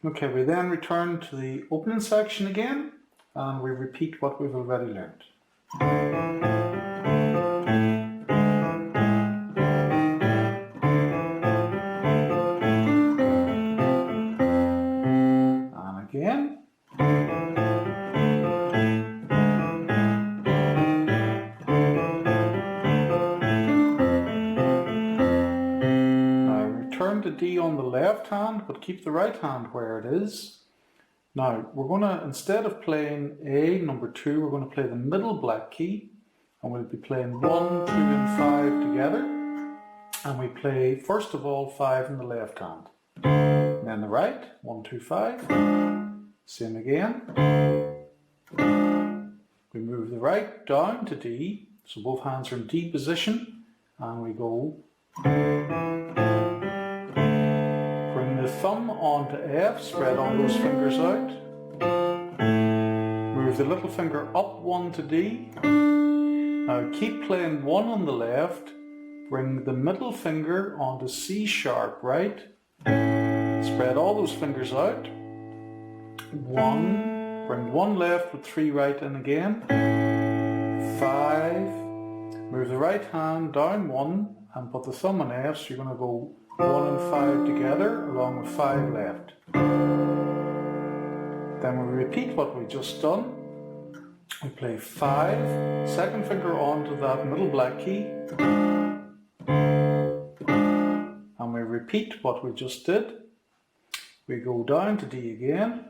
Okay, we then return to the opening section again and we repeat what we've already learned. And again. Turn the D on the left hand, but keep the right hand where it is. Now, we're going to, instead of playing A, number 2, we're going to play the middle black key, and we'll be playing 1, 2 and 5 together. And we play, first of all, 5 in the left hand. And then the right, 1, 2, 5. Same again. We move the right down to D, so both hands are in D position, and we go. The thumb onto F, spread all those fingers out. Move the little finger up 1 to D. Now keep playing 1 on the left. Bring the middle finger onto C sharp right. Spread all those fingers out. 1. Bring 1 left with 3 right in again. 5. Move the right hand down 1 and put the thumb on F, so you're going to go 1 and 5 together, along with 5 left. Then we repeat what we just done. We play 5, second finger onto that middle black key, and we repeat what we just did. We go down to D again.